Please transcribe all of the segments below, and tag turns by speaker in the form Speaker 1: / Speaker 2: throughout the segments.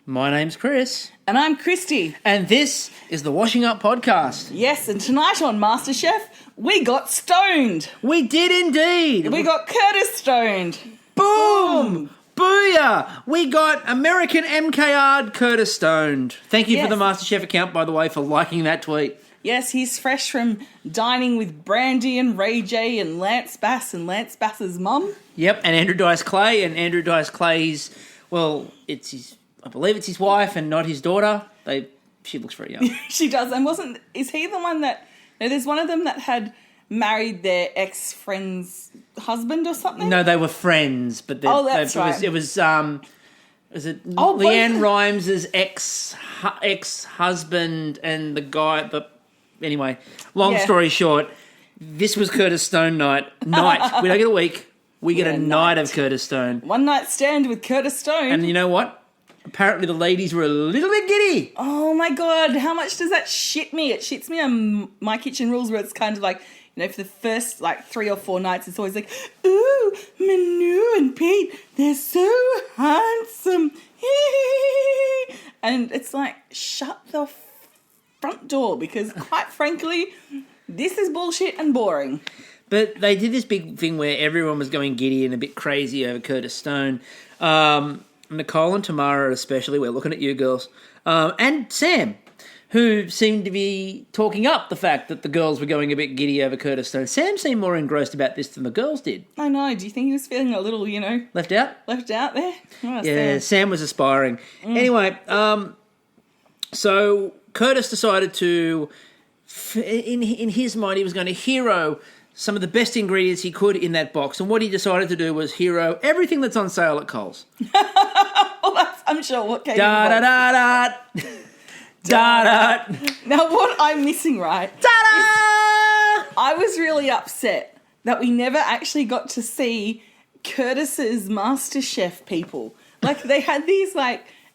Speaker 1: My name's Chris.
Speaker 2: And I'm Christy.
Speaker 1: And this is the Washing Up Podcast.
Speaker 2: Yes, and tonight on MasterChef, we got stoned.
Speaker 1: We did indeed.
Speaker 2: We got Curtis stoned.
Speaker 1: Boom! Booyah! We got American MKR Curtis stoned. Thank you for the MasterChef account, by the way, for liking that tweet.
Speaker 2: Yes, he's fresh from dining with Brandy and Ray J and Lance Bass and Lance Bass's mum.
Speaker 1: Yep, and Andrew Dice Clay. And Andrew Dice Clay's, well, I believe it's his wife and not his daughter. She looks very young.
Speaker 2: She does. And is he the one that, no, there's one of them that had married their ex-friend's husband or something?
Speaker 1: No, they were friends, but
Speaker 2: that's right.
Speaker 1: It was Leanne Rimes' ex-husband and the guy, but anyway, long story short, this was Curtis Stone night. We don't get a week. We get a night of Curtis Stone.
Speaker 2: One night stand with Curtis Stone.
Speaker 1: And you know what? Apparently the ladies were a little bit giddy.
Speaker 2: Oh my God, how much does that shit me? It shits me on My Kitchen Rules, where it's kind of like, you know, for the first 3 or 4 nights, it's always like, ooh, Manu and Pete, they're so handsome. And it's like, shut the front door, because quite frankly, this is bullshit and boring.
Speaker 1: But they did this big thing where everyone was going giddy and a bit crazy over Curtis Stone. Nicole and Tamara especially, we're looking at you girls, and Sam, who seemed to be talking up the fact that the girls were going a bit giddy over Curtis Stone. Sam seemed more engrossed about this than the girls did.
Speaker 2: I know. Do you think he was feeling a little,
Speaker 1: Left out?
Speaker 2: Left out there? Oh,
Speaker 1: yeah, Sam was aspiring. Anyway, so Curtis decided to, in his mind, he was going to hero some of the best ingredients he could in that box. And what he decided to do was hero everything that's on sale at Coles.
Speaker 2: Well, I'm sure what came
Speaker 1: Da-da-da-da. Da-da.
Speaker 2: Now, what I'm missing, right?
Speaker 1: Ta-da!
Speaker 2: I was really upset that we never actually got to see Curtis's MasterChef people. They had these,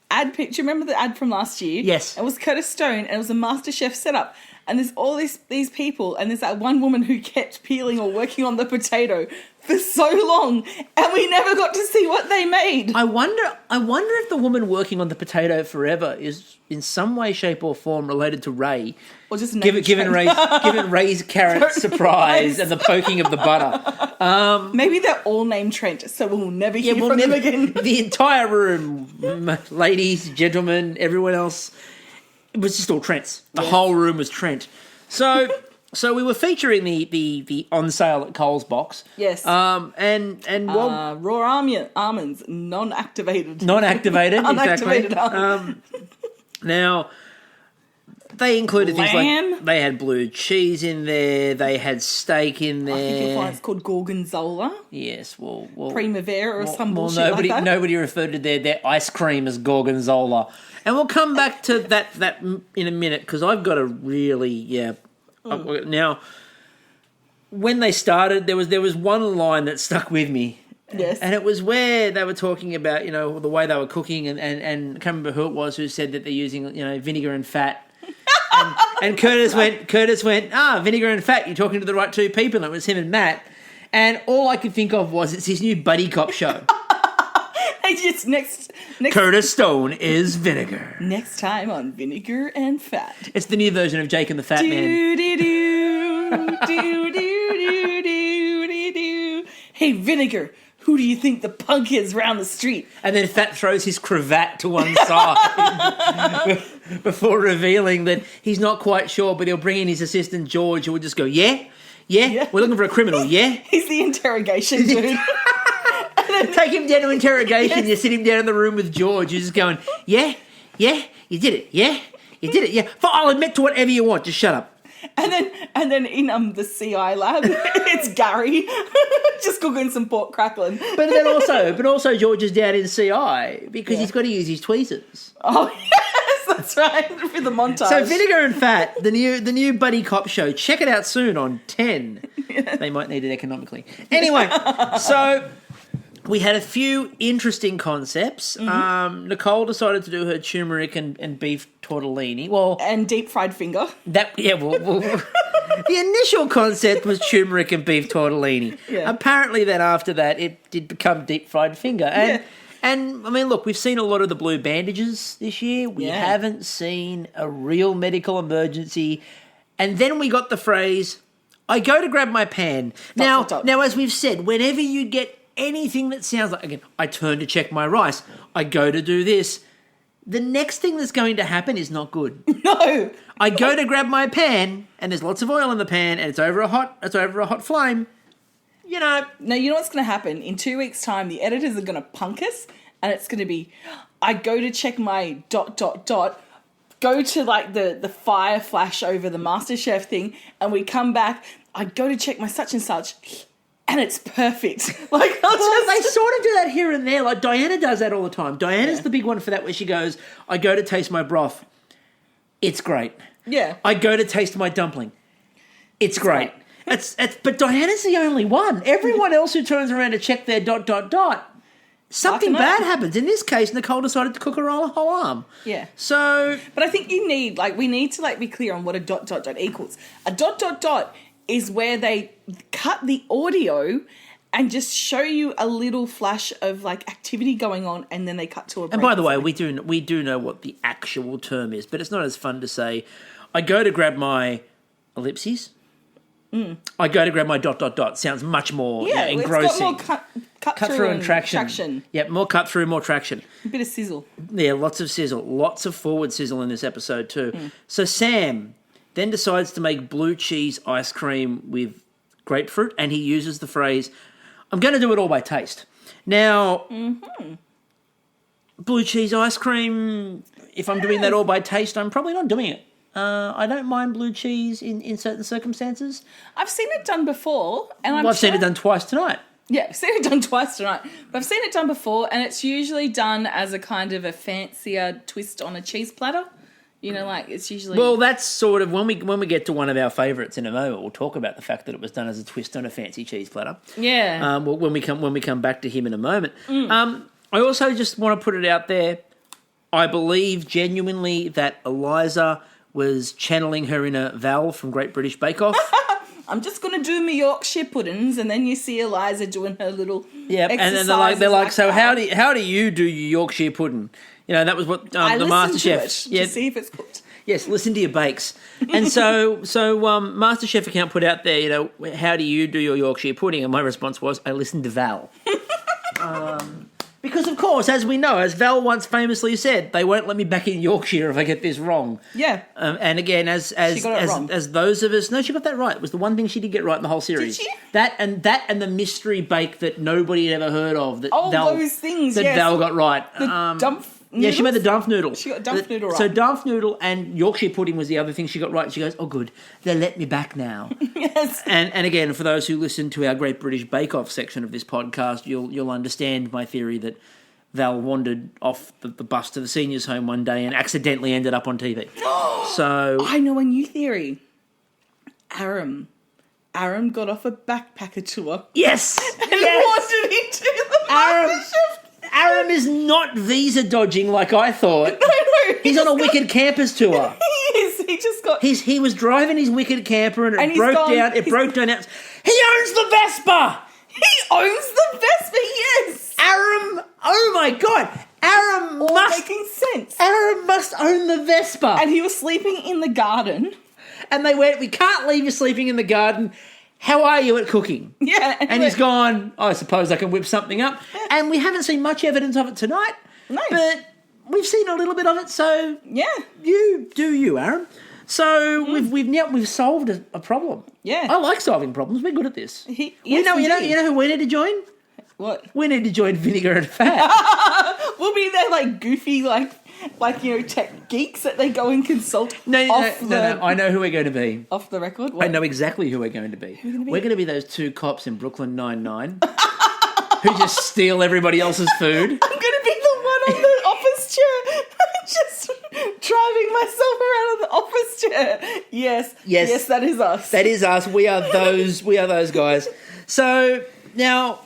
Speaker 2: ad picture. Remember the ad from last year?
Speaker 1: Yes.
Speaker 2: It was Curtis Stone, and it was a MasterChef setup. And there's all these people, and there's that one woman who kept peeling or working on the potato for so long, and we never got to see what they made.
Speaker 1: I wonder if the woman working on the potato forever is in some way, shape, or form related to Ray.
Speaker 2: Or just
Speaker 1: given Ray's carrot surprise and the poking of the butter.
Speaker 2: Maybe they're all named Trent, so we'll never hear from them again.
Speaker 1: The entire room, ladies, gentlemen, everyone else, it was just all Trents. The whole room was Trent. So we were featuring the on sale at Coles box.
Speaker 2: Yes.
Speaker 1: Raw
Speaker 2: almonds, non-activated.
Speaker 1: Non-activated, exactly.
Speaker 2: Unactivated almonds.
Speaker 1: Now, they included things
Speaker 2: Lamb.
Speaker 1: like, they had blue cheese in there, they had steak in there.
Speaker 2: I think you'll find it's called Gorgonzola.
Speaker 1: Yes, well
Speaker 2: Primavera or some bullshit like that.
Speaker 1: Nobody referred to their ice cream as Gorgonzola. And we'll come back to that in a minute, because I've got a really, Now, when they started, there was one line that stuck with me.
Speaker 2: Yes.
Speaker 1: And it was where they were talking about, the way they were cooking, and I can't remember who it was who said that they're using, vinegar and fat. And Curtis went, vinegar and fat, you're talking to the right two people. And it was him and Matt. And all I could think of was it's his new buddy cop show.
Speaker 2: Just next
Speaker 1: Curtis Stone is Vinegar.
Speaker 2: Next time on Vinegar and Fat.
Speaker 1: It's the new version of Jake and the Fat Man.
Speaker 2: Hey, Vinegar, who do you think the punk is round the street?
Speaker 1: And then Fat throws his cravat to one side before revealing that he's not quite sure, but he'll bring in his assistant George, who will just go, yeah, we're looking for a criminal, yeah?
Speaker 2: He's the interrogation dude.
Speaker 1: Take him down to interrogation. Yes. You sit him down in the room with George. You're just going, yeah, you did it. Yeah, you did it. Yeah, I'll admit to whatever you want. Just shut up.
Speaker 2: And then in the CI lab, it's Gary just cooking some pork crackling.
Speaker 1: But also George is down in CI because he's got to use his tweezers.
Speaker 2: Oh yes, that's right, for the montage.
Speaker 1: So Vinegar and Fat, the new buddy cop show. Check it out soon on 10. Yeah. They might need it economically. Anyway, so we had a few interesting concepts. Mm-hmm. Nicole decided to do her turmeric and beef tortellini. Well,
Speaker 2: and deep fried finger.
Speaker 1: The initial concept was turmeric and beef tortellini. Yeah. Apparently, then after that, it did become deep fried finger. And, I mean, look, we've seen a lot of the blue bandages this year. We haven't seen a real medical emergency. And then we got the phrase, I go to grab my pan. Now, as we've said, whenever you get anything that sounds like, again, I turn to check my rice, I go to do this, the next thing that's going to happen is not good.
Speaker 2: No.
Speaker 1: I go to grab my pan, and there's lots of oil in the pan, and it's over a hot flame. You know.
Speaker 2: No, you know what's going to happen? In 2 weeks' time, the editors are going to punk us, and it's going to be, I go to check my ... go to like the fire flash over the MasterChef thing, and we come back, I go to check my such and such, and it's perfect. Like,
Speaker 1: they sort of do that here and there. Like, Diana does that all the time. Diana's the big one for that, where she goes, I go to taste my broth. It's great.
Speaker 2: Yeah.
Speaker 1: I go to taste my dumpling. It's great. But Diana's the only one. Everyone else who turns around to check their ... something bad happens. In this case, Nicole decided to cook her whole arm.
Speaker 2: Yeah.
Speaker 1: So...
Speaker 2: But I think we need to be clear on what a ... equals. A ... is where they cut the audio and just show you a little flash of like activity going on, and then they cut to a break.
Speaker 1: And by the way, we do know what the actual term is, but it's not as fun to say, I go to grab my ellipses. I go to grab my ... Sounds much more engrossing.
Speaker 2: It's got more cut through and traction.
Speaker 1: Yeah, more cut through, more traction.
Speaker 2: A bit of sizzle.
Speaker 1: Yeah, lots of sizzle. Lots of forward sizzle in this episode too. So Sam then decides to make blue cheese ice cream with grapefruit, and he uses the phrase, I'm going to do it all by taste. Now, blue cheese ice cream, if I'm doing that all by taste, I'm probably not doing it. I don't mind blue cheese in certain circumstances.
Speaker 2: I've seen it done before, and
Speaker 1: I've seen it done twice tonight.
Speaker 2: Yeah, I've seen it done twice tonight. But I've seen it done before, and it's usually done as a kind of a fancier twist on a cheese platter. You know, like it's usually...
Speaker 1: Well, that's sort of... When we get to one of our favourites in a moment, we'll talk about the fact that it was done as a twist on a fancy cheese platter.
Speaker 2: Yeah.
Speaker 1: When we come back to him in a moment. I also just want to put it out there. I believe genuinely that Eliza was channeling her inner Val from Great British Bake Off.
Speaker 2: I'm just going to do my Yorkshire puddings, and then you see Eliza doing her little
Speaker 1: and then they're like, so how do you do your Yorkshire pudding? You know, that was what the MasterChef...
Speaker 2: to see if it's cooked.
Speaker 1: Yes, listen to your bakes. And so MasterChef account put out there, you know, how do you do your Yorkshire pudding? And my response was, I listened to Val. Because, of course, as we know, as Val once famously said, they won't let me back in Yorkshire if I get this wrong.
Speaker 2: Yeah.
Speaker 1: And again, as those of us... No, she got that right. It was the one thing she did get right in the whole series.
Speaker 2: Did she?
Speaker 1: That and the mystery bake that nobody had ever heard of.
Speaker 2: Those things,
Speaker 1: that Val got right.
Speaker 2: The dumpf noodles?
Speaker 1: Yeah, she made the dumpf noodle.
Speaker 2: She got dumpf noodle right.
Speaker 1: So dumpf noodle and Yorkshire pudding was the other thing she got right. She goes, oh, good. They let me back now.
Speaker 2: Yes.
Speaker 1: And again, for those who listen to our Great British Bake Off section of this podcast, you'll understand my theory that Val wandered off the bus to the seniors' home one day and accidentally ended up on TV. So
Speaker 2: I know a new theory. Aram got off a backpacker tour.
Speaker 1: Yes!
Speaker 2: And wandered into the MasterChef.
Speaker 1: Aram is not visa dodging like I thought.
Speaker 2: No.
Speaker 1: He's on a Wicked Campers tour.
Speaker 2: He is. He just got...
Speaker 1: He was driving his Wicked Camper and it broke down. It broke down. He owns the Vespa!
Speaker 2: He owns the Vespa, yes!
Speaker 1: Aram, oh my God. Aram must own the Vespa.
Speaker 2: And he was sleeping in the garden.
Speaker 1: And they went, we can't leave you sleeping in the garden. How are you at cooking?
Speaker 2: Yeah.
Speaker 1: And he's gone, I suppose I can whip something up. Yeah. And we haven't seen much evidence of it tonight.
Speaker 2: No.
Speaker 1: But we've seen a little bit of it, so
Speaker 2: yeah.
Speaker 1: You do you, Aaron. So we've solved a problem.
Speaker 2: Yeah.
Speaker 1: I like solving problems. We're good at this.
Speaker 2: Yes,
Speaker 1: you know who we need to join?
Speaker 2: What?
Speaker 1: We need to join Vinegar and Fat.
Speaker 2: We'll be there like goofy, like tech geeks that they go and consult.
Speaker 1: No. I know who we're going to be.
Speaker 2: Off the record? What?
Speaker 1: I know exactly who we're going to be.
Speaker 2: Who are we going to be?
Speaker 1: We're going to be those two cops in Brooklyn Nine-Nine who just steal everybody else's food.
Speaker 2: I'm going to be the one on the office chair, just driving myself around on the office chair. Yes, that is us.
Speaker 1: That is us. We are those guys. So now,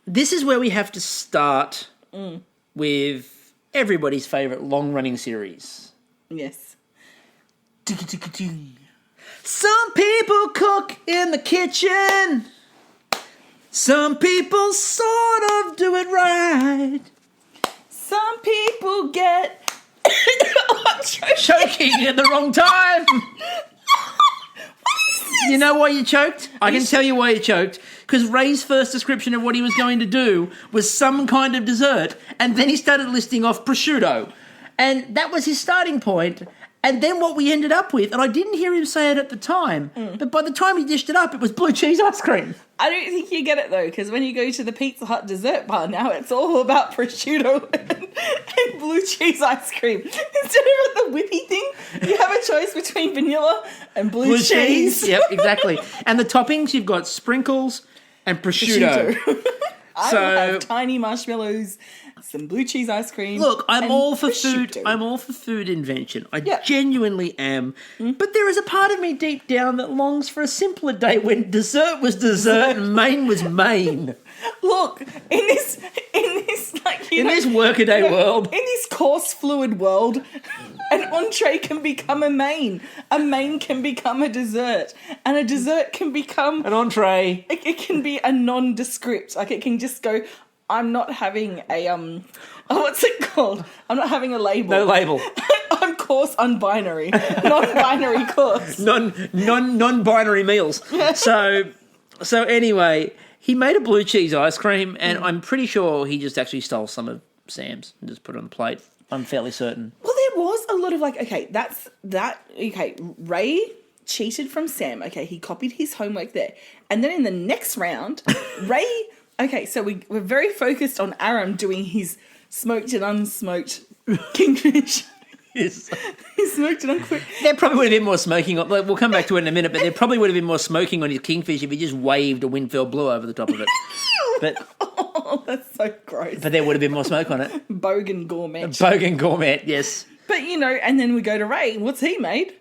Speaker 1: this is where we have to start with everybody's favourite long-running series.
Speaker 2: Yes.
Speaker 1: Some people cook in the kitchen. Some people sort of do it right.
Speaker 2: Some people get
Speaker 1: Choking at the wrong time. You know why you choked? I can tell you why you choked. Because Ray's first description of what he was going to do was some kind of dessert, and then he started listing off prosciutto. And that was his starting point. And then what we ended up with, and I didn't hear him say it at the time, but by the time he dished it up, it was blue cheese ice cream.
Speaker 2: I don't think you get it though, because when you go to the Pizza Hut dessert bar now, it's all about prosciutto and blue cheese ice cream. Instead of the whippy thing, you have a choice between vanilla and blue cheese.
Speaker 1: Yep, exactly. And the toppings, you've got sprinkles and prosciutto.
Speaker 2: I will have tiny marshmallows, some blue cheese ice cream.
Speaker 1: Look, I'm all for
Speaker 2: prosciutto.
Speaker 1: food. I'm all for food invention. I genuinely am. But there is a part of me deep down that longs for a simpler day when dessert was dessert and main was main.
Speaker 2: Look, in this
Speaker 1: This workaday world,
Speaker 2: in this coarse fluid world, an entree can become a main can become a dessert, and a dessert can become
Speaker 1: an entree.
Speaker 2: It can be a nondescript. Like it can just go. I'm not having a what's it called? I'm not having a label.
Speaker 1: No label.
Speaker 2: I'm coarse unbinary, non-binary coarse.
Speaker 1: Non-binary meals. So anyway, he made a blue cheese ice cream, and I'm pretty sure he just actually stole some of Sam's and just put it on the plate. I'm fairly certain.
Speaker 2: Well, there was a lot of okay, Ray cheated from Sam. Okay, he copied his homework there. And then in the next round, Ray... Okay, so we're very focused on Aram doing his smoked and unsmoked kingfish.
Speaker 1: Yes.
Speaker 2: He smoked and unsmoked.
Speaker 1: There probably would have been more smoking on... We'll come back to it in a minute, but there probably would have been more smoking on his kingfish if he just waved a Winfield Blue over the top of it. But...
Speaker 2: Oh, that's so gross.
Speaker 1: But there would have been more smoke on it.
Speaker 2: Bogan gourmet.
Speaker 1: Bogan gourmet, yes.
Speaker 2: But, and then we go to Ray. What's he made?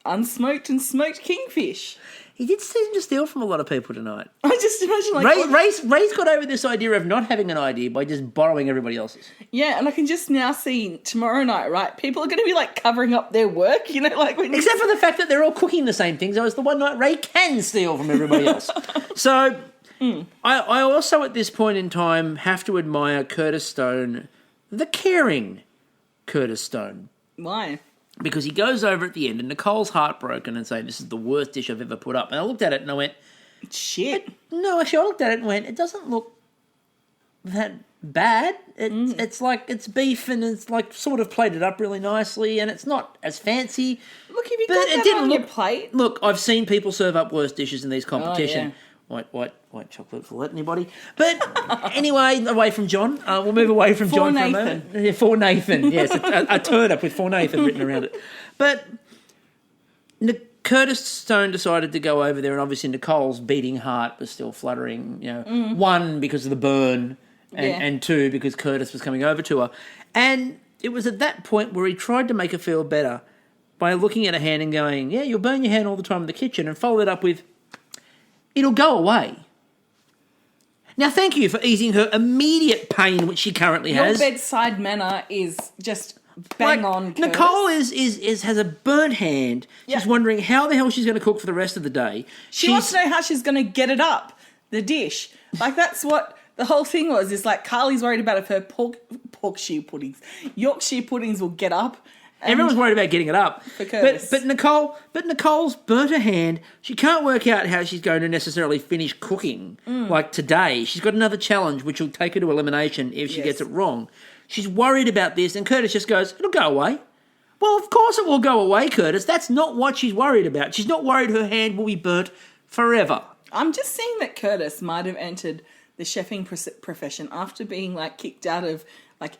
Speaker 2: Unsmoked and smoked kingfish.
Speaker 1: He did seem to steal from a lot of people tonight.
Speaker 2: I just imagine
Speaker 1: Ray's got over this idea of not having an idea by just borrowing everybody else's.
Speaker 2: Yeah, and I can just now see tomorrow night, right? People are going to be covering up their work,
Speaker 1: Except for the fact that they're all cooking the same things. So it's the one night Ray can steal from everybody else. So I also at this point in time have to admire Curtis Stone, the caring Curtis Stone.
Speaker 2: Why?
Speaker 1: Because he goes over at the end and Nicole's heartbroken and saying, this is the worst dish I've ever put up. And I looked at it and I went...
Speaker 2: Shit.
Speaker 1: No, actually, I looked at it and went, it doesn't look that bad. It's like, it's beef and it's sort of plated up really nicely and it's not as fancy.
Speaker 2: Look, if you got that on your plate...
Speaker 1: Look, I've seen people serve up worse dishes in these competitions.
Speaker 2: Oh, yeah.
Speaker 1: White chocolate fillet, anybody? But anyway, away from John. We'll move away from John for a moment. Yeah, for Nathan, yes. A turnip with For Nathan written around it. But Curtis Stone decided to go over there, and obviously Nicole's beating heart was still fluttering, one, because of the burn, and two, because Curtis was coming over to her. And it was at that point where he tried to make her feel better by looking at her hand and going, yeah, you'll burn your hand all the time in the kitchen, and followed it up with, it'll go away. Now, thank you for easing her immediate pain, which she currently has.
Speaker 2: Your bedside manner is just bang on, Curtis.
Speaker 1: Nicole has a burnt hand. She's wondering how the hell she's going to cook for the rest of the day.
Speaker 2: She wants to know how she's going to get it up, the dish. That's what the whole thing was, is Carly's worried about if her Yorkshire puddings will get up.
Speaker 1: Everyone's worried about getting it up. But Nicole's burnt her hand. She can't work out how she's going to necessarily finish cooking today. She's got another challenge which will take her to elimination if she gets it wrong. She's worried about this, and Curtis just goes, it'll go away. Well, of course it will go away, Curtis. That's not what she's worried about. She's not worried her hand will be burnt forever.
Speaker 2: I'm just seeing that Curtis might have entered the chefing profession after being kicked out of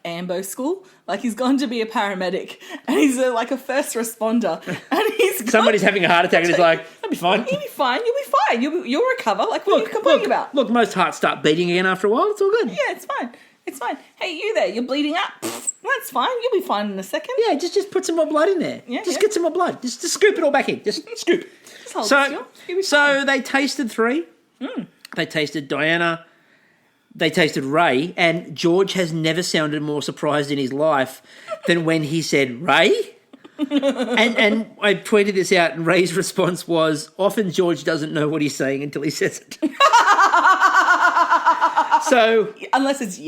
Speaker 2: AMBO school. He's gone to be a paramedic and he's a first responder and
Speaker 1: somebody's having a heart attack and he's like, I'll be fine.
Speaker 2: You'll be fine. You'll recover. What are you complaining about?
Speaker 1: Look, most hearts start beating again after a while. It's all good.
Speaker 2: Yeah, it's fine. It's fine. Hey, you there, you're bleeding out. That's fine. You'll be fine in a second.
Speaker 1: Yeah, just put some more blood in there. Yeah, get some more blood. Just scoop it all back in. Just scoop.
Speaker 2: Just hold it still.
Speaker 1: So they tasted three. They tasted Diana. They tasted Ray, and George has never sounded more surprised in his life than when he said, Ray? and I tweeted this out, and Ray's response was, often George doesn't know what he's saying until he says it. So
Speaker 2: unless it's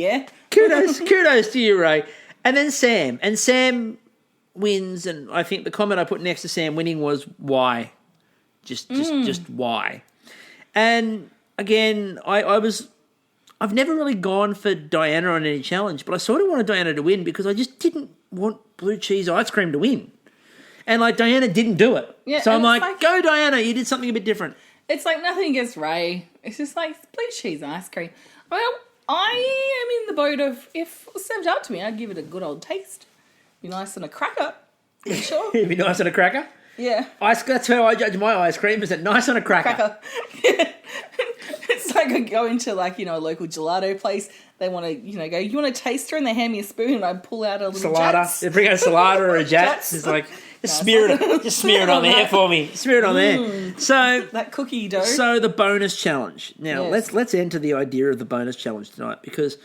Speaker 1: kudos to you, Ray. And then Sam. And Sam wins, and I think the comment I put next to Sam winning was why. Just why. And again, I've never really gone for Diana on any challenge, but I sort of wanted Diana to win because I just didn't want blue cheese ice cream to win. And like Diana didn't do it. Yeah, so I'm like, go Diana, you did something a bit different.
Speaker 2: It's like nothing against Ray. It's just like blue cheese ice cream. Well, I am in the boat of if it was served up to me, I'd give it a good old taste. Be nice on a cracker. For sure.
Speaker 1: It'd be nice on a cracker?
Speaker 2: Yeah.
Speaker 1: That's how I judge my ice cream. Is it nice on a cracker?
Speaker 2: It's like I go into like, a local gelato place. They want to, go, you want a taster? And they hand me a spoon and I pull out a little Jats.
Speaker 1: They bring out a salada or a Jats. It's like, just smear it on there for me. Smear it on there. So
Speaker 2: that cookie dough.
Speaker 1: So the bonus challenge. Now, let's enter the idea of the bonus challenge tonight because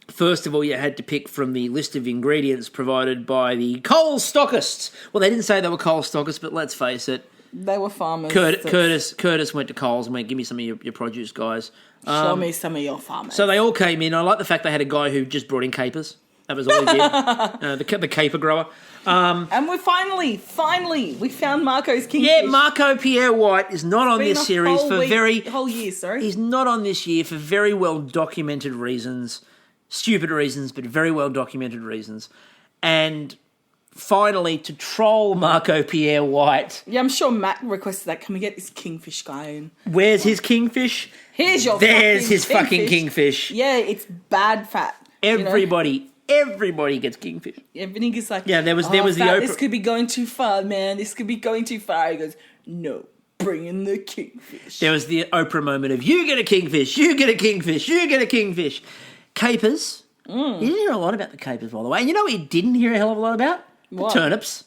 Speaker 1: first of all, you had to pick from the list of ingredients provided by the coal stockists. Well, they didn't say they were coal stockists, but let's face it.
Speaker 2: They were farmers.
Speaker 1: Curtis went to Coles and went, give me some of your produce, guys.
Speaker 2: Show me some of your farmers.
Speaker 1: So they all came in. I like the fact they had a guy who just brought in capers. That was all he did. The caper grower.
Speaker 2: And we finally, we found Marco's kingfish.
Speaker 1: Yeah, Marco Pierre White is not on this series
Speaker 2: whole year, sorry.
Speaker 1: He's not on this year for very well documented reasons. Stupid reasons, but very well documented reasons. And finally, to troll Marco Pierre White.
Speaker 2: Yeah, I'm sure Matt requested that. Can we get this kingfish guy in?
Speaker 1: Where's his kingfish?
Speaker 2: There's
Speaker 1: his fucking kingfish.
Speaker 2: Yeah, it's bad fat.
Speaker 1: Everybody gets kingfish.
Speaker 2: Yeah, Vinegar's like,
Speaker 1: there was the Oprah.
Speaker 2: This could be going too far, man. This could be going too far. He goes, no, bring in the kingfish.
Speaker 1: There was the Oprah moment of, you get a kingfish, you get a kingfish, you get a kingfish. Capers. You didn't hear a lot about the capers, by the way. And you know what you didn't hear a hell of a lot about?
Speaker 2: What?
Speaker 1: The turnips.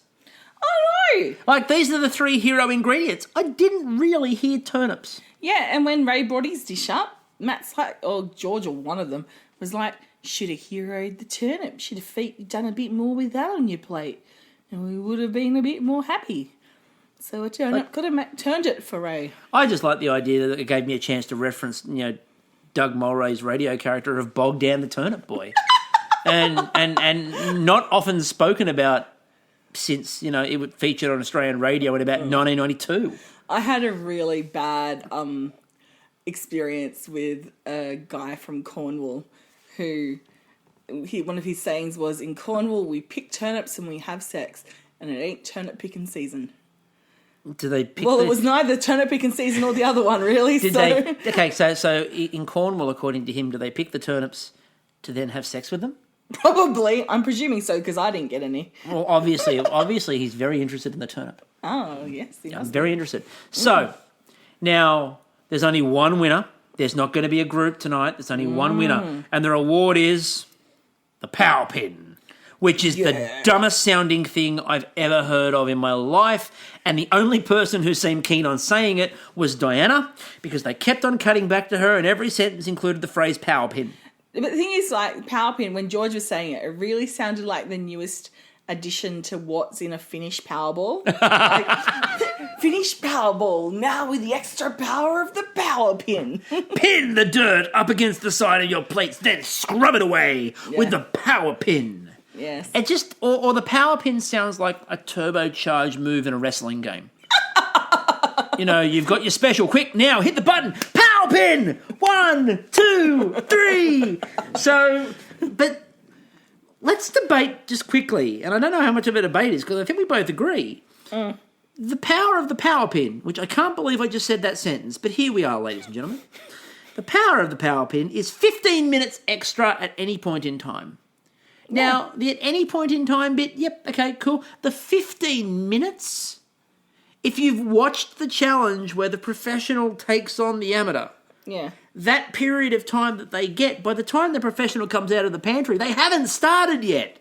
Speaker 2: Oh, no.
Speaker 1: Like, these are the 3 hero ingredients. I didn't really hear turnips.
Speaker 2: Yeah, and when Ray brought his dish up, Matt's like, or George or one of them, was like, should have heroed the turnip. Should have done a bit more with that on your plate. And we would have been a bit more happy. So a turnip could have turned it for Ray.
Speaker 1: I just like the idea that it gave me a chance to reference, Doug Mulray's radio character of Bog Down the Turnip Boy. and not often spoken about since, it was featured on Australian radio in about 1992.
Speaker 2: I had a really bad experience with a guy from Cornwall who one of his sayings was, in Cornwall we pick turnips and we have sex, and it ain't turnip picking season.
Speaker 1: Do they pick
Speaker 2: it was neither turnip picking season or the other one, really.
Speaker 1: So in Cornwall, according to him, do they pick the turnips to then have sex with them?
Speaker 2: Probably. I'm presuming so because I didn't get any.
Speaker 1: Well, obviously he's very interested in the turnip.
Speaker 2: Oh, yes.
Speaker 1: I'm very interested. So, now, there's only one winner. There's not going to be a group tonight. There's only one winner. And their award is the Power Pin, which is the dumbest sounding thing I've ever heard of in my life. And the only person who seemed keen on saying it was Diana, because they kept on cutting back to her and every sentence included the phrase Power Pin.
Speaker 2: But the thing is, like, Power Pin, when George was saying it, it really sounded like the newest addition to what's in a Finnish Powerball. Finnish Powerball, now with the extra power of the Power Pin.
Speaker 1: Pin the dirt up against the side of your plates, then scrub it away with the Power Pin.
Speaker 2: Yes.
Speaker 1: It just, or the Power Pin sounds like a turbocharged move in a wrestling game. You've got your special. Quick, now, hit the button. Power Pin! 1, 2, 3. So, but let's debate just quickly. And I don't know how much of a debate is because I think we both agree. The power of the Power Pin, which I can't believe I just said that sentence, but here we are, ladies and gentlemen. The power of the Power Pin is 15 minutes extra at any point in time. Now, the at any point in time bit, yep, okay, cool. The 15 minutes, if you've watched the challenge where the professional takes on the amateur, that period of time that they get, by the time the professional comes out of the pantry, they haven't started yet.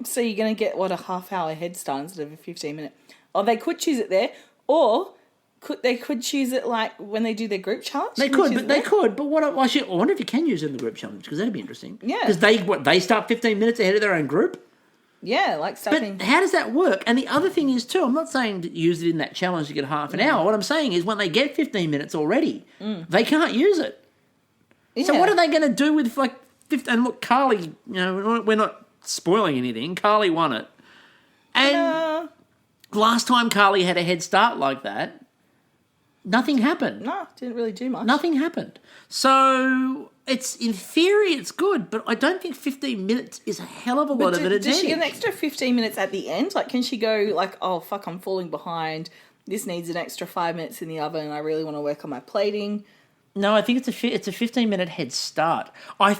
Speaker 2: So you're going to get, a half-hour head start instead of a 15-minute. Or they could choose it there, or they could choose it like when they do their group challenge.
Speaker 1: They could, but what? I wonder if you can use it in the group challenge because that'd be interesting.
Speaker 2: Yeah,
Speaker 1: because they start 15 minutes ahead of their own group.
Speaker 2: Yeah, like starting.
Speaker 1: But how does that work? And the other thing is too, I'm not saying to use it in that challenge to get half an hour. What I'm saying is when they get 15 minutes already, they can't use it. Yeah. So what are they going to do with And look, Carly, we're not spoiling anything. Carly won it. And last time Carly had a head start like that, nothing happened.
Speaker 2: No, didn't really do much.
Speaker 1: Nothing happened. So in theory, it's good, but I don't think 15 minutes is a hell of a lot of an advantage.
Speaker 2: Does she get an extra 15 minutes at the end? Like, can she go like, oh, fuck, I'm falling behind. This needs an extra 5 minutes in the oven. I really want to work on my plating.
Speaker 1: No, I think it's a 15-minute head start.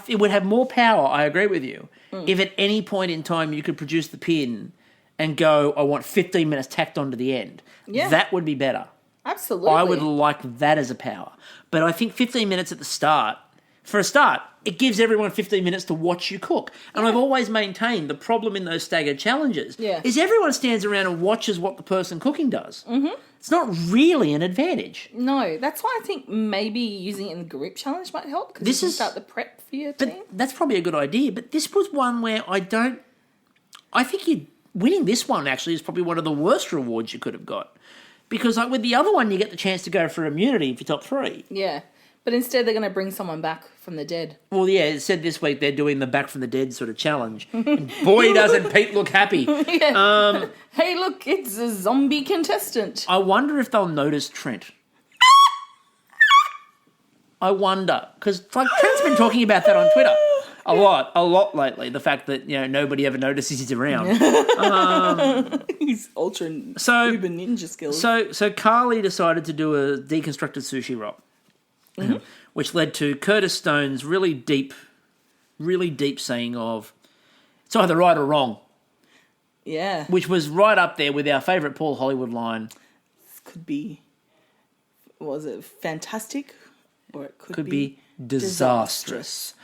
Speaker 1: It would have more power, I agree with you, if at any point in time you could produce the pin and go, I want 15 minutes tacked onto the end.
Speaker 2: Yeah.
Speaker 1: That would be better.
Speaker 2: Absolutely.
Speaker 1: I would like that as a power. But I think 15 minutes at the start, for a start, it gives everyone 15 minutes to watch you cook. And I've always maintained the problem in those staggered challenges is everyone stands around and watches what the person cooking does. Mm-hmm. It's not really an advantage.
Speaker 2: No, that's why I think maybe using it in the group challenge might help, because you can start the prep for your team.
Speaker 1: That's probably a good idea, but this was one where I think winning this one actually is probably one of the worst rewards you could have got. Because like with the other one, you get the chance to go for immunity for top 3.
Speaker 2: Yeah. But instead, they're going to bring someone back from the dead.
Speaker 1: Well, yeah, it said this week they're doing the back from the dead sort of challenge. And boy, doesn't Pete look happy.
Speaker 2: Yeah. Hey, look, it's a zombie contestant.
Speaker 1: I wonder if they'll notice Trent. I wonder. Because Trent's been talking about that on Twitter a lot lately. The fact that, nobody ever notices he's around.
Speaker 2: He's ultra uber ninja skills.
Speaker 1: So Carly decided to do a deconstructed sushi roll. Mm-hmm. Which led to Curtis Stone's really deep saying of, it's either right or wrong.
Speaker 2: Yeah.
Speaker 1: Which was right up there with our favourite Paul Hollywood line.
Speaker 2: This could be, was it fantastic? Or it could
Speaker 1: be disastrous.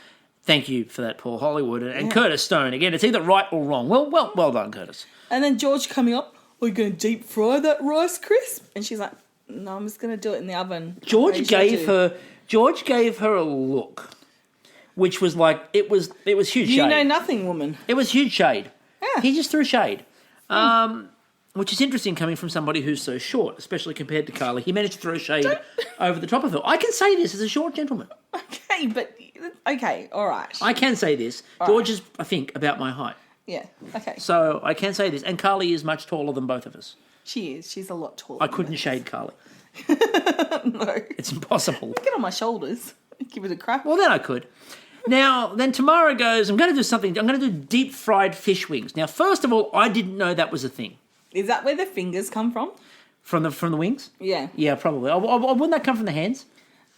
Speaker 1: Thank you for that, Paul Hollywood. And Curtis Stone, again, it's either right or wrong. Well done, Curtis.
Speaker 2: And then George coming up, are you going to deep fry that rice crisp? And she's like, no, I'm just going to do it in the oven.
Speaker 1: George gave her a look, which was like, it was huge shade.
Speaker 2: You know nothing, woman.
Speaker 1: It was huge shade.
Speaker 2: Yeah.
Speaker 1: He just threw shade. Which is interesting coming from somebody who's so short, especially compared to Carly. He managed to throw shade over the top of her. I can say this as a short gentleman.
Speaker 2: Okay, all right.
Speaker 1: I can say this. George is, I think, about my height.
Speaker 2: Yeah, okay.
Speaker 1: So I can say this. And Carly is much taller than both of us.
Speaker 2: She is. She's a lot taller.
Speaker 1: I couldn't shade Carly.
Speaker 2: No.
Speaker 1: It's impossible.
Speaker 2: Get on my shoulders. Give it a crack.
Speaker 1: Well, then I could. Then Tamara goes, I'm going to do something. I'm going to do deep fried fish wings. Now, first of all, I didn't know that was a thing.
Speaker 2: Is that where the fingers come from?
Speaker 1: From the wings?
Speaker 2: Yeah.
Speaker 1: Yeah, probably. Wouldn't that come from the hands?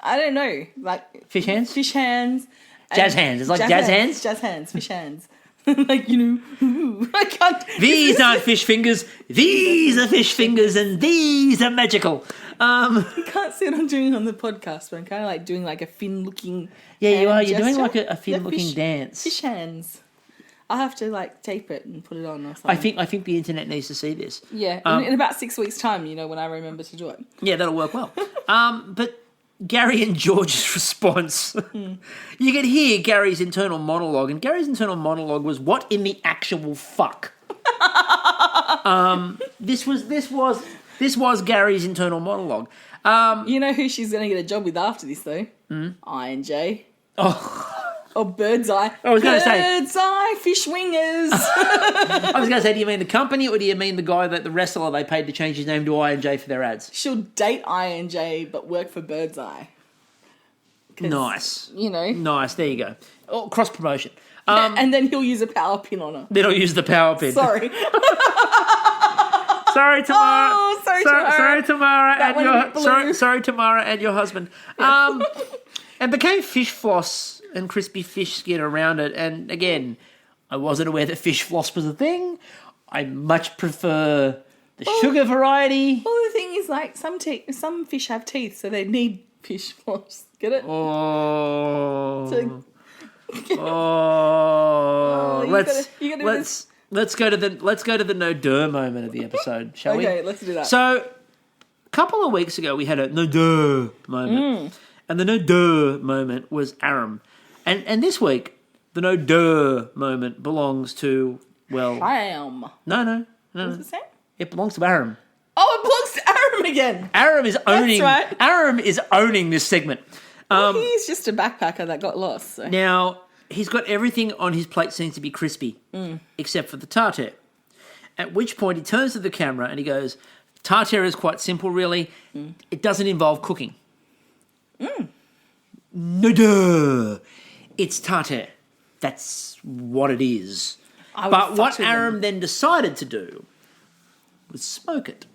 Speaker 2: I don't know. Like
Speaker 1: fish hands?
Speaker 2: Fish hands.
Speaker 1: Jazz hands. It's like jazz hands?
Speaker 2: Jazz hands. Fish hands. Like, I can't.
Speaker 1: These aren't fish fingers. These are fish fingers, and these are magical.
Speaker 2: You can't see what I'm doing on the podcast, but I'm kind of like doing like a fin-looking.
Speaker 1: Yeah, you are. You're
Speaker 2: gesture.
Speaker 1: doing like a fin-looking dance.
Speaker 2: Fish hands. I'll have to like tape it and put it on or something.
Speaker 1: I think the internet needs to see this.
Speaker 2: Yeah, in about 6 weeks' time, when I remember to do it.
Speaker 1: Yeah, that'll work well. But Gary and George's response, you can hear Gary's internal monologue, and Gary's internal monologue was, "What in the actual fuck?" This was Gary's internal monologue.
Speaker 2: You know who she's going to get a job with after this, though? I&J.
Speaker 1: Oh.
Speaker 2: Or Bird's Eye.
Speaker 1: I was going to say.
Speaker 2: Bird's Eye Fish Wingers.
Speaker 1: I was going to say, do you mean the company, or do you mean the guy, the wrestler they paid to change his name to I&J for their ads?
Speaker 2: She'll date I&J but work for Bird's Eye.
Speaker 1: Nice.
Speaker 2: Nice,
Speaker 1: there you go. Oh, cross-promotion.
Speaker 2: And then he'll use a power pin on her.
Speaker 1: Then I'll use the power pin.
Speaker 2: Sorry.
Speaker 1: Sorry, Tamara.
Speaker 2: Oh, sorry, Tamara.
Speaker 1: Sorry, Tamara. Sorry, Tamara and your husband. And became fish floss and crispy fish skin around it. And again, I wasn't aware that fish floss was a thing. I much prefer the sugar variety.
Speaker 2: Well, the thing is, like, some fish have teeth, so they need fish floss. Get it?
Speaker 1: Let's go to the no dur moment of the episode, shall we?
Speaker 2: Okay, let's do that.
Speaker 1: So, a couple of weeks ago, we had a no dur moment. And the no dur moment was Aram. And this week, the no dur moment belongs to, well...
Speaker 2: Aram.
Speaker 1: No.
Speaker 2: What's it say?
Speaker 1: It belongs to Aram.
Speaker 2: Oh, it belongs to Aram again.
Speaker 1: Aram is owning...
Speaker 2: That's right.
Speaker 1: Aram is owning this segment.
Speaker 2: Well, he's just a backpacker that got lost. So.
Speaker 1: Now, he's got everything on his plate seems to be crispy, except for the tartare. At which point he turns to the camera and he goes, tartare is quite simple, really. It doesn't involve cooking. No, it's tartare. That's what it is. But what Aram then decided to do was smoke it.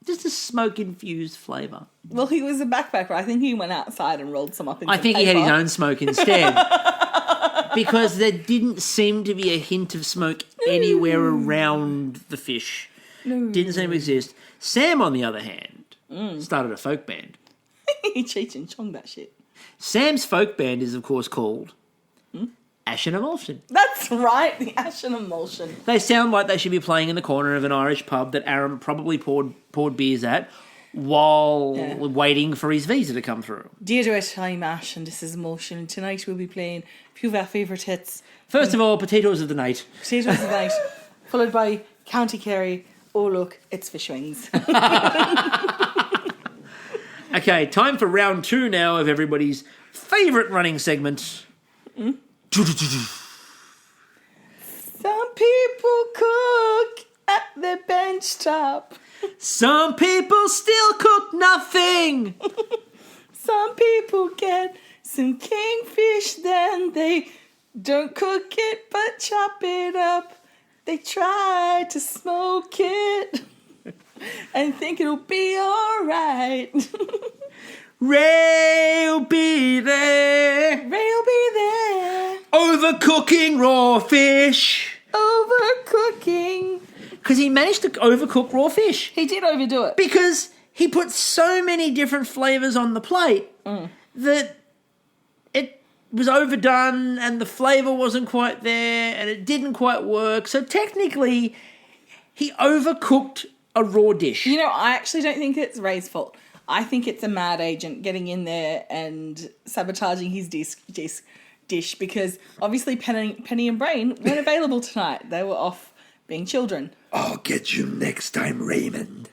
Speaker 1: Just a smoke-infused flavour.
Speaker 2: Well, he was a backpacker. I think he went outside and rolled some up in
Speaker 1: I think
Speaker 2: paper.
Speaker 1: he had his own smoke instead. Because there didn't seem to be a hint of smoke anywhere around the fish.
Speaker 2: No.
Speaker 1: Didn't seem to exist. Sam, on the other hand, started a folk band.
Speaker 2: He Cheech and Chong that shit.
Speaker 1: Sam's folk band is, of course, called Ash and Emulsion.
Speaker 2: That's right, the Ashen Emulsion.
Speaker 1: They sound like they should be playing in the corner of an Irish pub that Aram probably poured beers at while waiting for his visa to come through.
Speaker 2: Deirdre, I'm Ash and this is Emulsion, and tonight we'll be playing a few of our favourite hits.
Speaker 1: First of all, potatoes of the night.
Speaker 2: Potatoes of the Night, followed by County Kerry. Oh look, it's fish wings.
Speaker 1: Okay, time for round 2 now of everybody's favourite running segment.
Speaker 2: Some people cook at the bench top.
Speaker 1: Some people still cook nothing.
Speaker 2: Some people get some kingfish, then they don't cook it but chop it up. They try to smoke it and think it'll be alright.
Speaker 1: Ray'll be there.
Speaker 2: Ray'll be there.
Speaker 1: Overcooking raw fish.
Speaker 2: Overcooking.
Speaker 1: Because he managed to overcook raw fish.
Speaker 2: He did overdo it.
Speaker 1: Because he put so many different flavours on the plate that it was overdone and the flavour wasn't quite there and it didn't quite work. So technically, he overcooked a raw dish.
Speaker 2: You know, I actually don't think it's Ray's fault. I think it's a mad agent getting in there and sabotaging his dish because obviously Penny and Brain weren't available tonight. They were off being children.
Speaker 1: I'll get you next time, Raymond.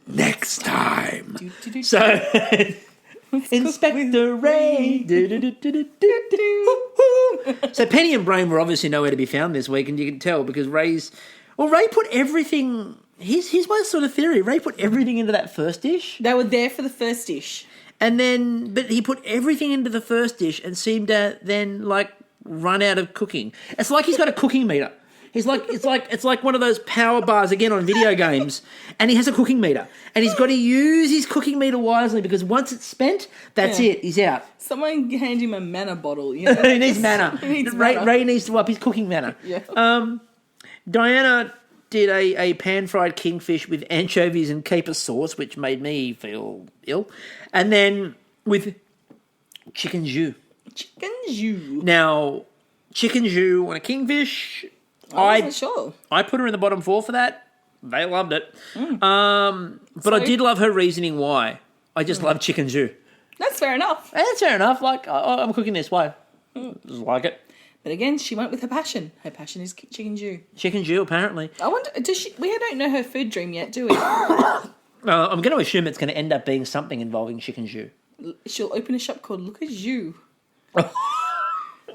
Speaker 1: Next time. So, Inspector Ray. So Penny and Brain were obviously nowhere to be found this week, and you can tell because Ray put everything. Here's my sort of theory. Ray put everything into that first dish.
Speaker 2: They were there for the first dish.
Speaker 1: And then, but he put everything into the first dish and seemed to then, like, run out of cooking. It's like he's got a cooking meter. It's like one of those power bars, again, on video games, and he has a cooking meter. And he's got to use his cooking meter wisely because once it's spent, that's it. He's out.
Speaker 2: Someone hand him a mana bottle. You know?
Speaker 1: He needs mana. Ray needs to up his cooking mana.
Speaker 2: Yeah.
Speaker 1: Diana did a pan-fried kingfish with anchovies and caper sauce, which made me feel ill. And then with chicken jus.
Speaker 2: Chicken jus.
Speaker 1: Now, chicken jus on a kingfish,
Speaker 2: I wasn't sure.
Speaker 1: I put her in the bottom 4 for that. They loved it. But I did love her reasoning why. I just love chicken jus.
Speaker 2: That's fair enough.
Speaker 1: That's fair enough. Like, I'm cooking this. Why? Just like it.
Speaker 2: But again, she went with her passion. Her passion is chicken jus.
Speaker 1: Chicken jus, apparently.
Speaker 2: I wonder, does she? We don't know her food dream yet, do we?
Speaker 1: I'm going to assume it's going to end up being something involving chicken jus.
Speaker 2: She'll open a shop called Look at You.
Speaker 1: And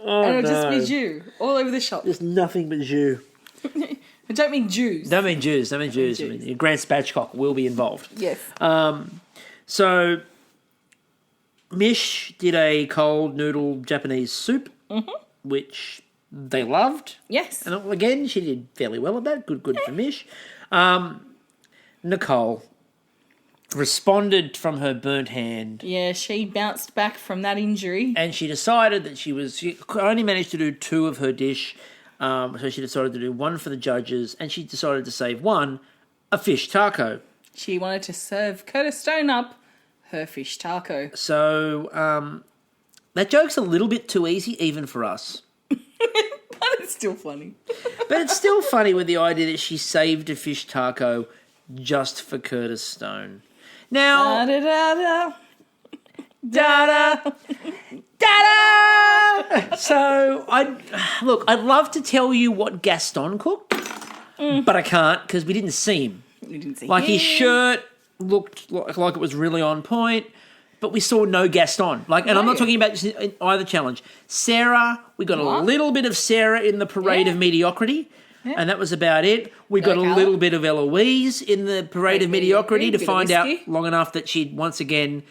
Speaker 2: and it'll just be jus all over the shop.
Speaker 1: Just nothing but jus.
Speaker 2: I don't mean Jews.
Speaker 1: Don't mean Jews. I mean, Grant Spatchcock will be involved.
Speaker 2: Yes.
Speaker 1: So, Mish did a cold noodle Japanese soup, which they loved.
Speaker 2: Yes.
Speaker 1: And again, she did fairly well at that. Good for Mish. Nicole responded from her burnt hand.
Speaker 2: Yeah, she bounced back from that injury.
Speaker 1: And she decided that she only managed to do 2 of her dish. So she decided to do 1 for the judges, and she decided to save 1, a fish taco.
Speaker 2: She wanted to serve Curtis Stone up her fish taco.
Speaker 1: So that joke's a little bit too easy, even for us.
Speaker 2: But it's still funny.
Speaker 1: But it's still funny with the idea that she saved a fish taco just for Curtis Stone. Now,
Speaker 2: Da-da-da-da. Da-da.
Speaker 1: da-da! So, I'd love to tell you what Gaston cooked, but I can't because we didn't see him.
Speaker 2: We didn't see
Speaker 1: Like,
Speaker 2: him.
Speaker 1: his shirt looked like it was really on point. but we saw no Gaston. And I'm not talking about just in either challenge. Sarah, we got a little bit of Sarah in the Parade of Mediocrity. Yeah. And that was about it. We got a little bit of Eloise in the Parade of Mediocrity to find out long enough that she'd once again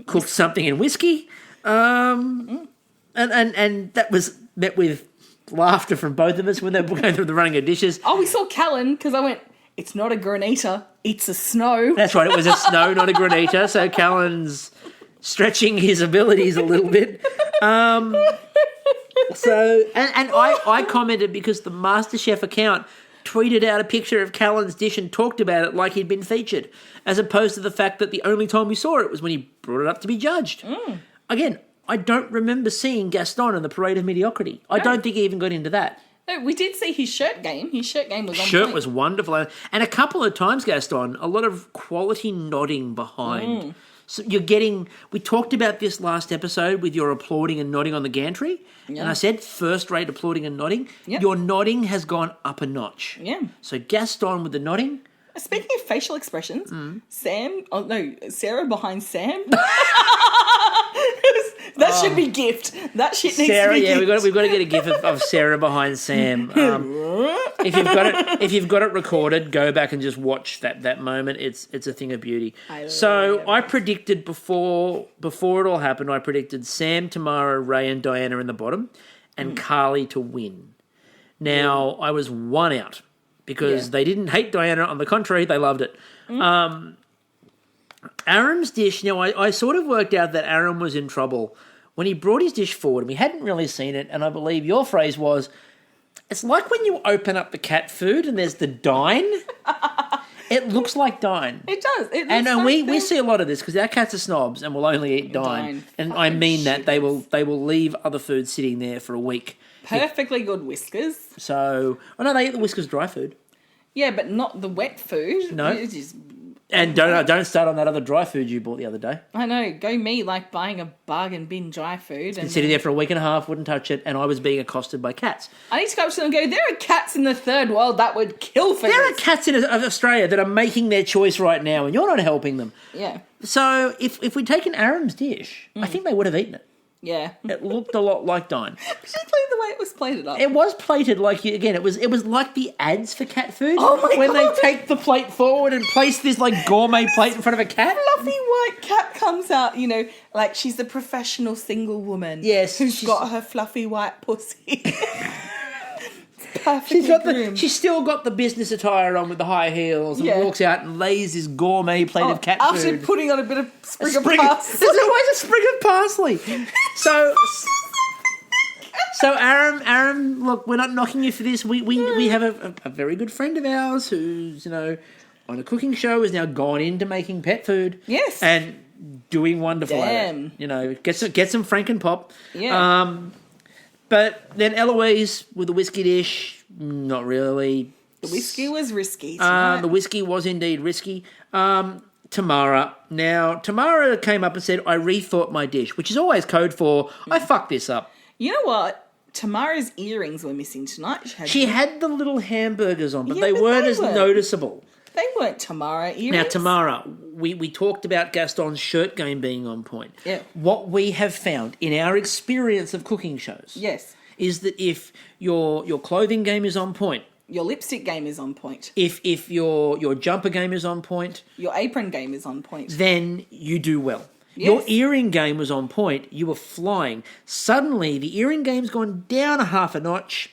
Speaker 1: cooked something in whiskey. And that was met with laughter from both of us when they were going through the running of dishes.
Speaker 2: Oh, we saw Callan because I went, it's not a granita, it's a snow.
Speaker 1: That's right, it was a snow, not a granita. So Callan's stretching his abilities a little bit. I commented because the MasterChef account tweeted out a picture of Callan's dish and talked about it like he'd been featured, as opposed to the fact that the only time we saw it was when he brought it up to be judged. Again, I don't remember seeing Gaston in the Parade of Mediocrity. I don't think he even got into that.
Speaker 2: No, we did see his shirt game. His shirt game was on
Speaker 1: Shirt
Speaker 2: point.
Speaker 1: was wonderful. And a couple of times, Gaston, a lot of quality nodding behind. So you're getting... We talked about this last episode with your applauding and nodding on the gantry. Yeah. And I said first-rate applauding and nodding. Yep. Your nodding has gone up a notch.
Speaker 2: Yeah.
Speaker 1: So Gaston with the nodding...
Speaker 2: Speaking of facial expressions, Sarah behind Sam. That should be gift. That shit needs to be gift.
Speaker 1: We've got to get a gif of Sarah behind Sam. If you've got it recorded, go back and just watch that moment. It's a thing of beauty. I predicted before it all happened. I predicted Sam, Tamara, Ray, and Diana in the bottom, and Carly to win. Now I was one out. Because they didn't hate Diana. On the contrary, they loved it. Aram's dish, I sort of worked out that Aram was in trouble when he brought his dish forward, and we hadn't really seen it, and I believe your phrase was, it's like when you open up the cat food and there's the dine. It looks like dine.
Speaker 2: It does.
Speaker 1: We see a lot of this because our cats are snobs and will only eat dine. And I mean that they will leave other food sitting there for a week.
Speaker 2: Perfectly good whiskers.
Speaker 1: So, they eat the whiskers dry food.
Speaker 2: Yeah, but not the wet food.
Speaker 1: No. And don't start on that other dry food you bought the other day.
Speaker 2: I know. Go me, like buying a bargain bin dry food.
Speaker 1: It's been sitting there for a week and a half, wouldn't touch it, and I was being accosted by cats.
Speaker 2: I need to go up to them and go, there are cats in the third world that would kill for
Speaker 1: There are cats in Australia that are making their choice right now, and you're not helping them.
Speaker 2: Yeah.
Speaker 1: So if we'd taken Aram's dish, I think they would have eaten it.
Speaker 2: Yeah.
Speaker 1: It looked a lot like dine.
Speaker 2: Particularly the way it was plated up.
Speaker 1: It was plated like, again, it was like the ads for cat food.
Speaker 2: Oh my
Speaker 1: when
Speaker 2: God.
Speaker 1: They take the plate forward and place this gourmet plate in front of a cat.
Speaker 2: Fluffy white cat comes out, like she's a professional single woman.
Speaker 1: Yes.
Speaker 2: Who's got her fluffy white pussy. Perfectly groomed.
Speaker 1: She's still got the business attire on with the high heels and walks out and lays this gourmet plate of cat food.
Speaker 2: After putting on a bit of sprig of parsley.
Speaker 1: There's always a sprig of parsley. So Aram, look, we're not knocking you for this. We have a very good friend of ours who's, on a cooking show has now gone into making pet food.
Speaker 2: Yes.
Speaker 1: And doing wonderful at it. Get some Frankenpop.
Speaker 2: Yeah.
Speaker 1: But then Eloise with the whiskey dish, not really.
Speaker 2: The whiskey was risky tonight.
Speaker 1: The whiskey was indeed risky. Tamara. Now, Tamara came up and said, I rethought my dish, which is always code for, I fucked this up.
Speaker 2: You know what? Tamara's earrings were missing tonight.
Speaker 1: She had the little hamburgers on, but they weren't as noticeable.
Speaker 2: They weren't Tamara earrings.
Speaker 1: Now, Tamara, we talked about Gaston's shirt game being on point.
Speaker 2: Yeah.
Speaker 1: What we have found in our experience of cooking shows is that if your clothing game is on point,
Speaker 2: your lipstick game is on point,
Speaker 1: if your jumper game is on point,
Speaker 2: your apron game is on point,
Speaker 1: then you do well.
Speaker 2: Yes.
Speaker 1: Your earring game was on point. You were flying. Suddenly, the earring game's gone down a half a notch.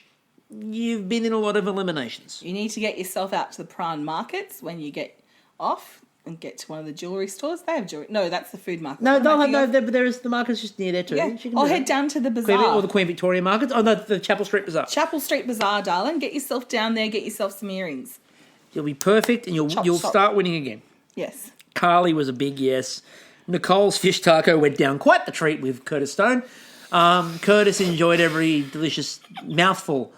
Speaker 1: You've been in a lot of eliminations.
Speaker 2: You need to get yourself out to the prawn markets when you get off and get to one of the jewellery stores. They have jewellery. No, that's the food market.
Speaker 1: No, there is the market's just near there too.
Speaker 2: Yeah. Or head down to the bazaar.
Speaker 1: Or the Queen Victoria market. Oh, no, the Chapel Street Bazaar.
Speaker 2: Chapel Street Bazaar, darling. Get yourself down there. Get yourself some earrings.
Speaker 1: You'll be perfect and you'll start winning again.
Speaker 2: Yes.
Speaker 1: Carly was a big yes. Nicole's fish taco went down quite the treat with Curtis Stone. Curtis enjoyed every delicious mouthful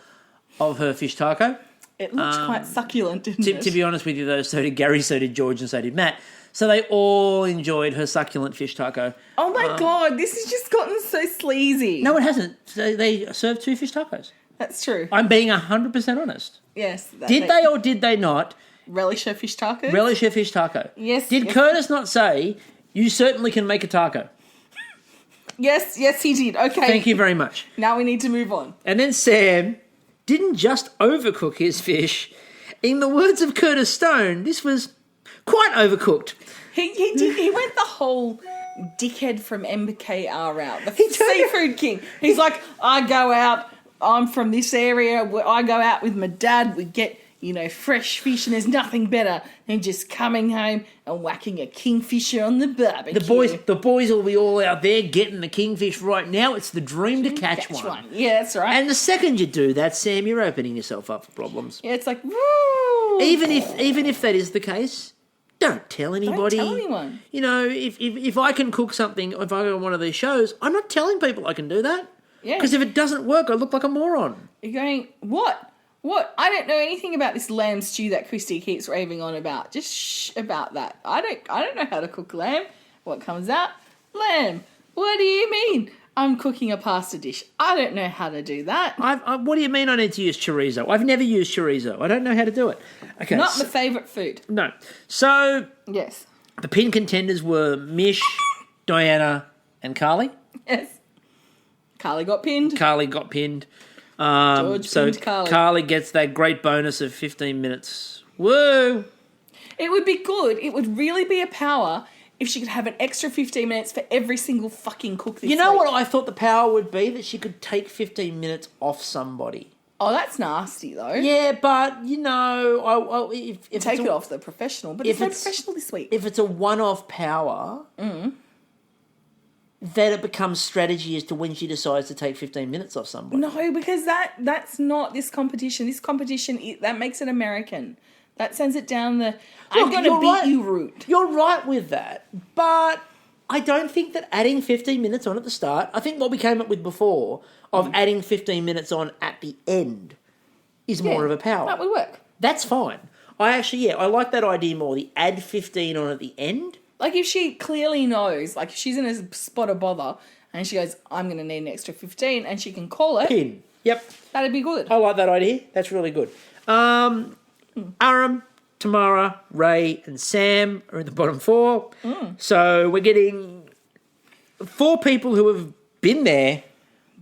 Speaker 1: of her fish taco.
Speaker 2: It looked quite succulent, didn't it?
Speaker 1: To be honest with you, though, so did Gary, so did George, and so did Matt. So they all enjoyed her succulent fish taco.
Speaker 2: Oh my God, this has just gotten so sleazy.
Speaker 1: No, it hasn't. They served 2 fish tacos.
Speaker 2: That's true.
Speaker 1: I'm being 100% honest.
Speaker 2: Yes.
Speaker 1: Did they or did they not
Speaker 2: relish her fish taco?
Speaker 1: Relish her fish taco.
Speaker 2: Yes.
Speaker 1: Did Curtis not say, You certainly can make a taco.
Speaker 2: Yes, he did. Okay.
Speaker 1: Thank you very much.
Speaker 2: Now we need to move on.
Speaker 1: And then Sam didn't just overcook his fish. In the words of Curtis Stone, this was quite overcooked.
Speaker 2: He did. He went the whole dickhead from MKR route. The seafood king. He's like, I go out. I'm from this area. I go out with my dad. We get, fresh fish, and there's nothing better than just coming home and whacking a kingfisher on the barbecue.
Speaker 1: The boys will be all out there getting the kingfish right now. It's the dream to catch one.
Speaker 2: Yeah, that's right.
Speaker 1: And the second you do that, Sam, you're opening yourself up for problems.
Speaker 2: Yeah, it's like, woo!
Speaker 1: Even if that is the case, don't tell anybody.
Speaker 2: Don't tell anyone.
Speaker 1: If I can cook something, if I go on one of these shows, I'm not telling people I can do that.
Speaker 2: Yeah.
Speaker 1: Because if it doesn't work, I look like a moron.
Speaker 2: You're going, what? What? I don't know anything about this lamb stew that Christy keeps raving on about. Just shh about that. I don't know how to cook lamb. What comes out? Lamb. What do you mean? I'm cooking a pasta dish. I don't know how to do that.
Speaker 1: What do you mean I need to use chorizo? I've never used chorizo. I don't know how to do it. Okay.
Speaker 2: Not my favourite food.
Speaker 1: No. So
Speaker 2: Yes.
Speaker 1: the pin contenders were Mish, Diana, and Carly.
Speaker 2: Yes. Carly got pinned.
Speaker 1: Carly got pinned.
Speaker 2: George pinned Carly.
Speaker 1: Carly gets that great bonus of 15 minutes. Woo!
Speaker 2: It would be good. It would really be a power if she could have an extra 15 minutes for every single fucking cook this
Speaker 1: You know
Speaker 2: week.
Speaker 1: what I thought the power would be? That she could take 15 minutes off somebody.
Speaker 2: Oh, that's nasty though.
Speaker 1: Yeah, but, if
Speaker 2: Take it off the professional. But it's no professional this week.
Speaker 1: If it's a one-off power, then it becomes strategy as to when she decides to take 15 minutes off somebody.
Speaker 2: No, because that's not this competition. This competition, that makes it American. That sends it down the I'm going to beat you route.
Speaker 1: You're right with that, but I don't think that adding 15 minutes on at the start, I think what we came up with before of adding 15 minutes on at the end is more of a power.
Speaker 2: That would work.
Speaker 1: That's fine. I like that idea more, the add 15 on at the end.
Speaker 2: Like if she clearly knows, like if she's in a spot of bother and she goes, I'm going to need an extra 15 and she can call it.
Speaker 1: Pin. Yep.
Speaker 2: That'd be good.
Speaker 1: I like that idea. That's really good. Aram, Tamara, Ray and Sam are in the bottom four. So we're getting 4 people who have been there.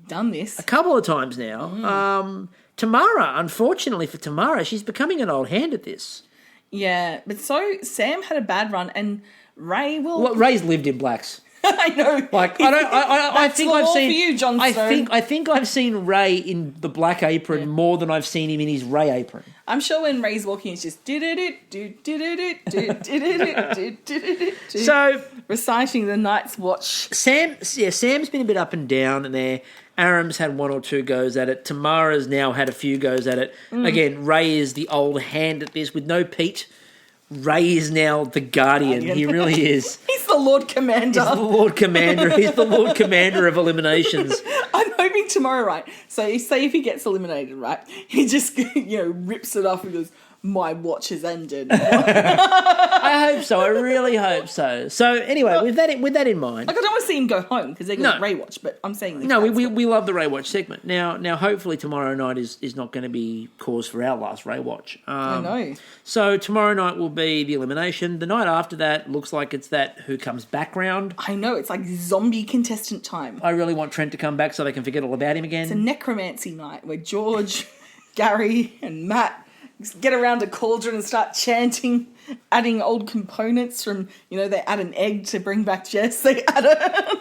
Speaker 2: Done this.
Speaker 1: A couple of times now. Tamara, unfortunately for Tamara, she's becoming an old hand at this.
Speaker 2: Yeah, but so Sam had a bad run and Ray will...
Speaker 1: Well, Ray's lived in blacks.
Speaker 2: I know.
Speaker 1: Like I think I've seen.
Speaker 2: For you, John Stone.
Speaker 1: I think I've seen Ray in the black apron more than I've seen him in his Ray apron.
Speaker 2: I'm sure when Ray's walking, it's just
Speaker 1: So
Speaker 2: reciting the Night's Watch.
Speaker 1: Sam's been a bit up and down, and there. Aram's had 1 or 2 goes at it. Tamara's now had a few goes at it. Again, Ray is the old hand at this with no Pete. Ray is now the Guardian. He really is.
Speaker 2: He's the Lord Commander.
Speaker 1: He's the Lord Commander. He's the Lord Commander of eliminations.
Speaker 2: I'm hoping tomorrow, right? So say if he gets eliminated, right? He just, rips it off and goes, my watch has ended.
Speaker 1: I hope so. I really hope so. So anyway, with that in mind,
Speaker 2: like I don't want to see him go home because they're going to Raywatch, but I'm saying
Speaker 1: we love the Raywatch segment. Now hopefully tomorrow night is not going to be cause for our last Raywatch.
Speaker 2: I know.
Speaker 1: So tomorrow night will be the elimination. The night after that looks like it's that who comes back round.
Speaker 2: I know, it's like zombie contestant time.
Speaker 1: I really want Trent to come back so they can forget all about him again.
Speaker 2: It's a necromancy night where George, Gary and Matt get around a cauldron and start chanting, adding old components from, they add an egg to bring back Jess. They add a...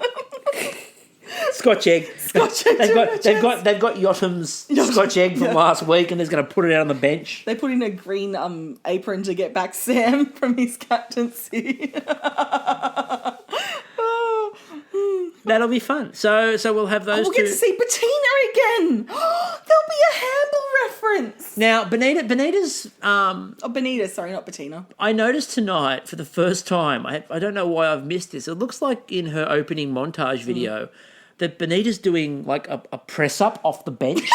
Speaker 1: Scotch egg. They've got Yotham's Scotch egg from last week, and they're going to put it out on the bench.
Speaker 2: They put in a green apron to get back Sam from his captaincy.
Speaker 1: That'll be fun. So we'll have those.
Speaker 2: We'll get to see Bettina again. There'll be a Handle reference.
Speaker 1: Now, Benita's...
Speaker 2: Benita, sorry, not Bettina.
Speaker 1: I noticed tonight for the first time, I don't know why I've missed this, it looks like in her opening montage video that Benita's doing like a press-up off the bench.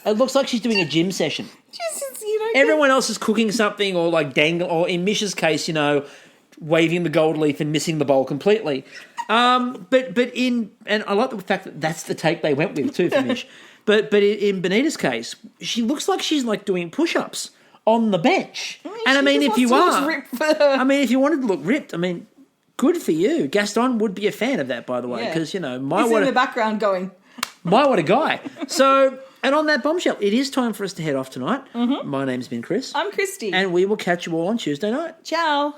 Speaker 1: It looks like she's doing a gym session. Everyone else is cooking something or like dangling, or in Mish's case, waving the gold leaf and missing the bowl completely. And I like the fact that that's the take they went with too for Mish. But in Benita's case, she looks like she's like doing push-ups on the bench. If you wanted to look ripped, Good for you. Gaston would be a fan of that, by the way, because,
Speaker 2: He's in the background going...
Speaker 1: what a guy. So, and on that bombshell, it is time for us to head off tonight. Mm-hmm. My name's been Chris.
Speaker 2: I'm Christy.
Speaker 1: And we will catch you all on Tuesday night.
Speaker 2: Ciao.